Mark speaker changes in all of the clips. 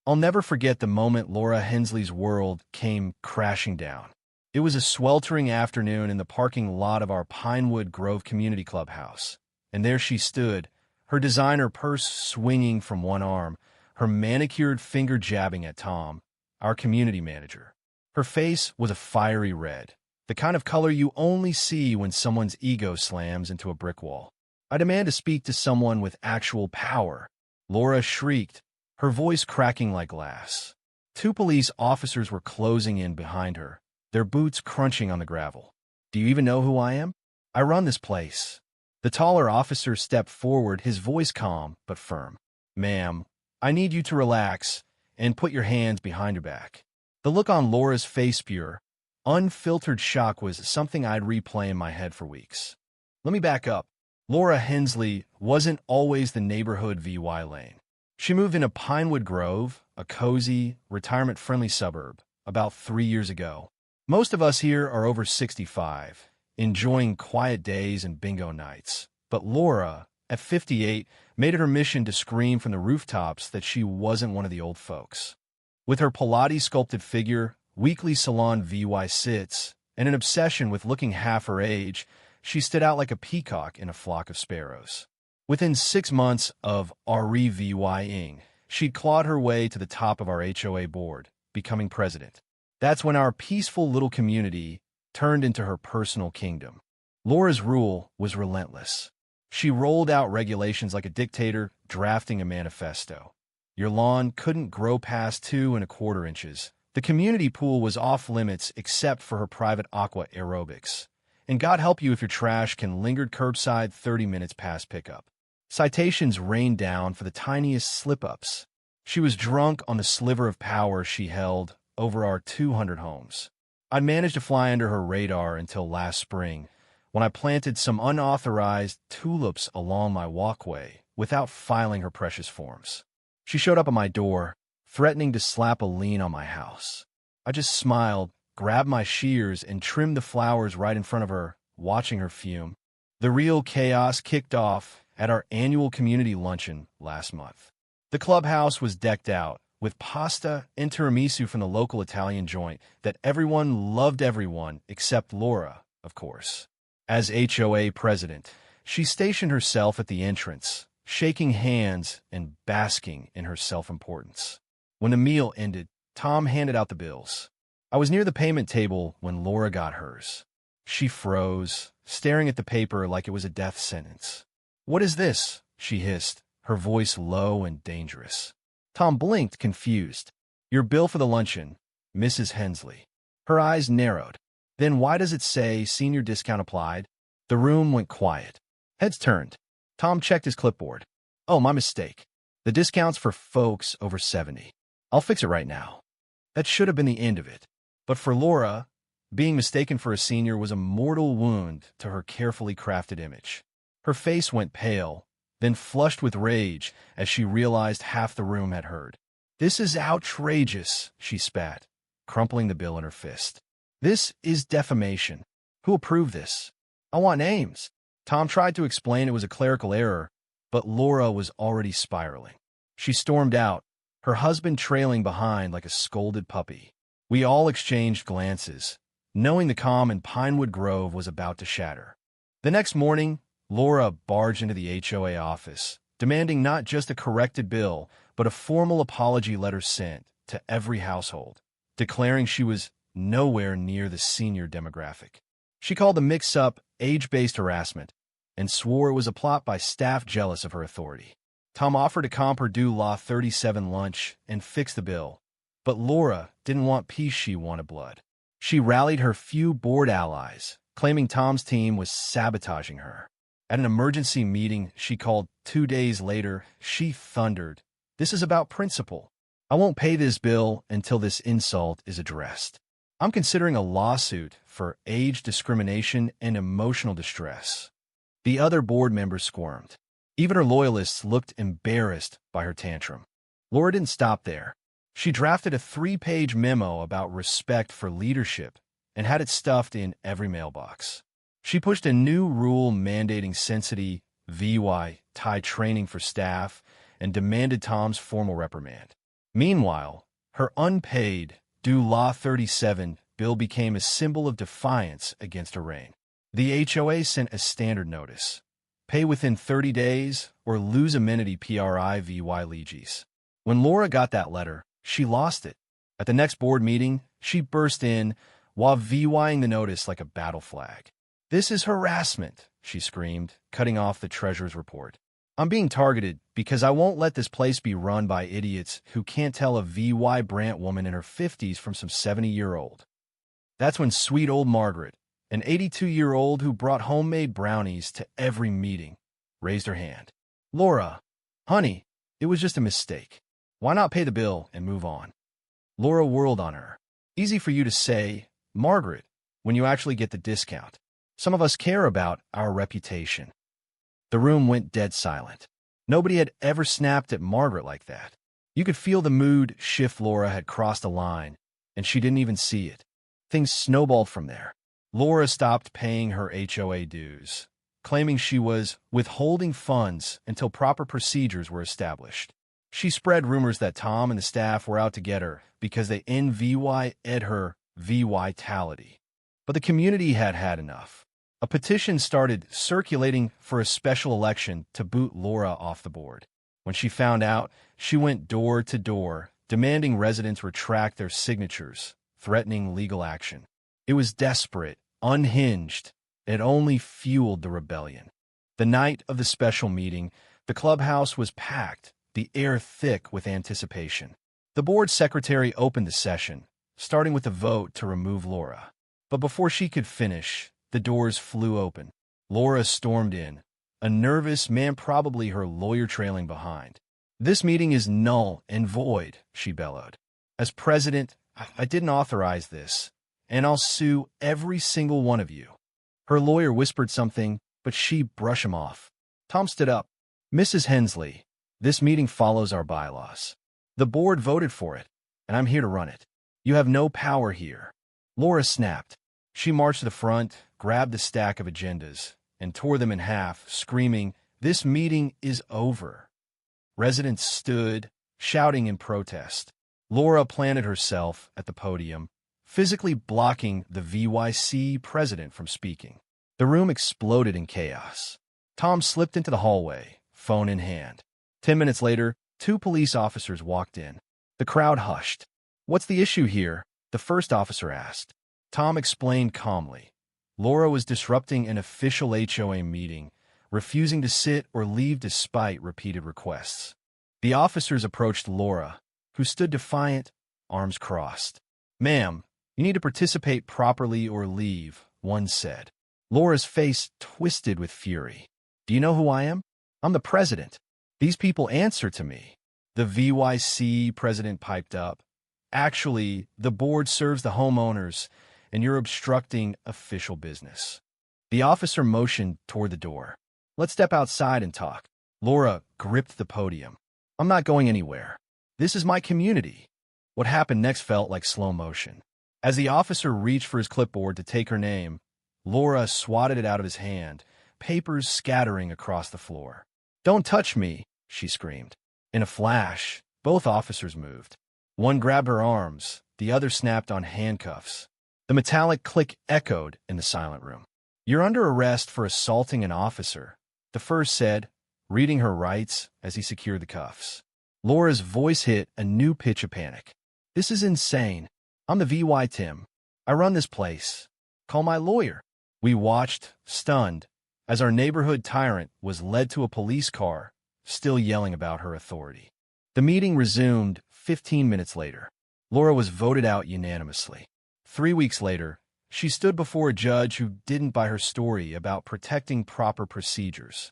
Speaker 1: I'll never forget the moment Laura Hensley's world came crashing down. It was a sweltering afternoon in the parking lot of our Pinewood Grove Community Clubhouse, and there she stood, her designer purse swinging from one arm, her manicured finger jabbing at Tom, our community manager. Her face was a fiery red, the kind of color you only see when someone's ego slams into a brick wall. "I demand to speak to someone with actual power," Laura shrieked, her voice cracking like glass. Two police officers were closing in behind her, their boots crunching on the gravel. "Do you even know who I am? I run this place." The taller officer stepped forward, his voice calm but firm. "Ma'am, I need you to relax and put your hands behind your back." The look on Laura's face, pure, unfiltered shock, was something I'd replay in my head for weeks. Let me back up. Laura Hensley wasn't always the neighborhood VY lane. She moved into Pinewood Grove, a cozy, retirement-friendly suburb, about 3 years ago. Most of us here are over 65, enjoying quiet days and bingo nights. But Laura, at 58, made it her mission to scream from the rooftops that she wasn't one of the old folks. With her Pilates-sculpted figure, weekly salon VY sits, and an obsession with looking half her age, she stood out like a peacock in a flock of sparrows. Within 6 months of REVYing, she'd clawed her way to the top of our HOA board, becoming president. That's when our peaceful little community turned into her personal kingdom. Laura's rule was relentless. She rolled out regulations like a dictator drafting a manifesto. Your lawn couldn't grow past 2¼ inches. The community pool was off limits except for her private aqua aerobics. And God help you if your trash can linger curbside 30 minutes past pickup. Citations rained down for the tiniest slip-ups. She was drunk on the sliver of power she held over our 200 homes. I'd managed to fly under her radar until last spring, when I planted some unauthorized tulips along my walkway without filing her precious forms. She showed up at my door, threatening to slap a lien on my house. I just smiled, grabbed my shears, and trimmed the flowers right in front of her, watching her fume. The real chaos kicked off at our annual community luncheon last month. The clubhouse was decked out with pasta and tiramisu from the local Italian joint that everyone loved, everyone except Laura, of course. As HOA president, she stationed herself at the entrance, shaking hands and basking in her self-importance. When the meal ended, Tom handed out the bills. I was near the payment table when Laura got hers. She froze, staring at the paper like it was a death sentence. "What is this?" she hissed, her voice low and dangerous. Tom blinked, confused. "Your bill for the luncheon, Mrs. Hensley." Her eyes narrowed. "Then why does it say senior discount applied?" The room went quiet. Heads turned. Tom checked his clipboard. "Oh, my mistake. The discount's for folks over 70. I'll fix it right now." That should have been the end of it. But for Laura, being mistaken for a senior was a mortal wound to her carefully crafted image. Her face went pale, then flushed with rage as she realized half the room had heard. "This is outrageous," she spat, crumpling the bill in her fist. "This is defamation. Who approved this? I want names." Tom tried to explain it was a clerical error, but Laura was already spiraling. She stormed out, her husband trailing behind like a scolded puppy. We all exchanged glances, knowing the calm in Pinewood Grove was about to shatter. The next morning, Laura barged into the HOA office, demanding not just a corrected bill, but a formal apology letter sent to every household, declaring she was nowhere near the senior demographic. She called the mix-up age-based harassment and swore it was a plot by staff jealous of her authority. Tom offered to comp her due Law 37 lunch and fix the bill, but Laura didn't want peace, she wanted blood. She rallied her few board allies, claiming Tom's team was sabotaging her. At an emergency meeting she called 2 days later, she thundered, "This is about principle. I won't pay this bill until this insult is addressed. I'm considering a lawsuit for age discrimination and emotional distress." The other board members squirmed. Even her loyalists looked embarrassed by her tantrum. Laura didn't stop there. She drafted a 3-page memo about respect for leadership and had it stuffed in every mailbox. She pushed a new rule mandating sensitivity VY tie training for staff and demanded Tom's formal reprimand. Meanwhile, her unpaid, due Law 37 bill became a symbol of defiance against her reign. The HOA sent a standard notice: pay within 30 days or lose amenity privilege. When Laura got that letter, she lost it. At the next board meeting, she burst in while VYing the notice like a battle flag. "This is harassment," she screamed, cutting off the treasurer's report. "I'm being targeted because I won't let this place be run by idiots who can't tell a VY Brant woman in her 50s from some 70-year-old. That's when sweet old Margaret, an 82-year-old who brought homemade brownies to every meeting, raised her hand. "Laura, honey, it was just a mistake. Why not pay the bill and move on?" Laura whirled on her. "Easy for you to say, Margaret, when you actually get the discount. Some of us care about our reputation." The room went dead silent. Nobody had ever snapped at Margaret like that. You could feel the mood shift. Laura had crossed a line, and she didn't even see it. Things snowballed from there. Laura stopped paying her HOA dues, claiming she was withholding funds until proper procedures were established. She spread rumors that Tom and the staff were out to get her because they envied her vitality. But the community had had enough. A petition started circulating for a special election to boot Laura off the board. When she found out, she went door to door, demanding residents retract their signatures, threatening legal action. It was desperate, unhinged. It only fueled the rebellion. The night of the special meeting, the clubhouse was packed, the air thick with anticipation. The board secretary opened the session, starting with a vote to remove Laura. But before she could finish, the doors flew open. Laura stormed in, a nervous man, probably her lawyer trailing behind. "This meeting is null and void," she bellowed. "As president, I didn't authorize this, and I'll sue every single one of you." Her lawyer whispered something, but she brushed him off. Tom stood up. "Mrs. Hensley, this meeting follows our bylaws. The board voted for it, and I'm here to run it. You have no power here." Laura snapped. She marched to the front, grabbed the stack of agendas, and tore them in half, screaming, "This meeting is over." Residents stood, shouting in protest. Laura planted herself at the podium, physically blocking the VYC president from speaking. The room exploded in chaos. Tom slipped into the hallway, phone in hand. 10 minutes later, 2 police officers walked in. The crowd hushed. "What's the issue here?" the first officer asked. Tom explained calmly. Laura was disrupting an official HOA meeting, refusing to sit or leave despite repeated requests. The officers approached Laura, who stood defiant, arms crossed. "Ma'am, you need to participate properly or leave," one said. Laura's face twisted with fury. "Do you know who I am? I'm the president. These people answer to me." The VYC president piped up. "Actually, the board serves the homeowners, and you're obstructing official business." The officer motioned toward the door. "Let's step outside and talk." Laura gripped the podium. "I'm not going anywhere. This is my community." What happened next felt like slow motion. As the officer reached for his clipboard to take her name, Laura swatted it out of his hand, papers scattering across the floor. "Don't touch me," she screamed. In a flash, both officers moved. One grabbed her arms, the other snapped on handcuffs. The metallic click echoed in the silent room. "You're under arrest for assaulting an officer," the first said, reading her rights as he secured the cuffs. Laura's voice hit a new pitch of panic. "This is insane. I'm the VY Tim. I run this place. Call my lawyer." We watched, stunned, as our neighborhood tyrant was led to a police car, still yelling about her authority. The meeting resumed 15 minutes later. Laura was voted out unanimously. 3 weeks later, she stood before a judge who didn't buy her story about protecting proper procedures.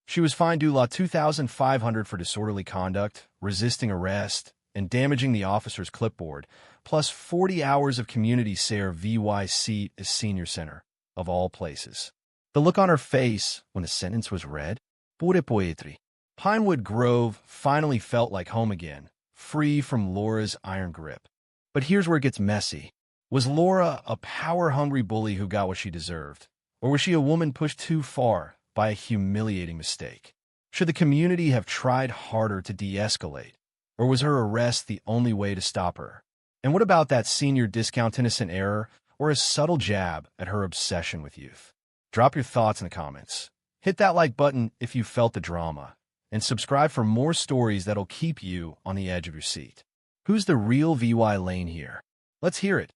Speaker 1: She was fined $2,500 for disorderly conduct, resisting arrest, and damaging the officer's clipboard, plus 40 hours of community VYC as senior center, of all places. The look on her face when the sentence was read? Pure poetry. Pinewood Grove finally felt like home again, free from Laura's iron grip. But here's where it gets messy. Was Laura a power-hungry bully who got what she deserved? Or was she a woman pushed too far by a humiliating mistake? Should the community have tried harder to de-escalate? Or was her arrest the only way to stop her? And what about that senior discount innocent error, or a subtle jab at her obsession with youth? Drop your thoughts in the comments. Hit that like button if you felt the drama, and subscribe for more stories that'll keep you on the edge of your seat. Who's the real VY Lane here? Let's hear it.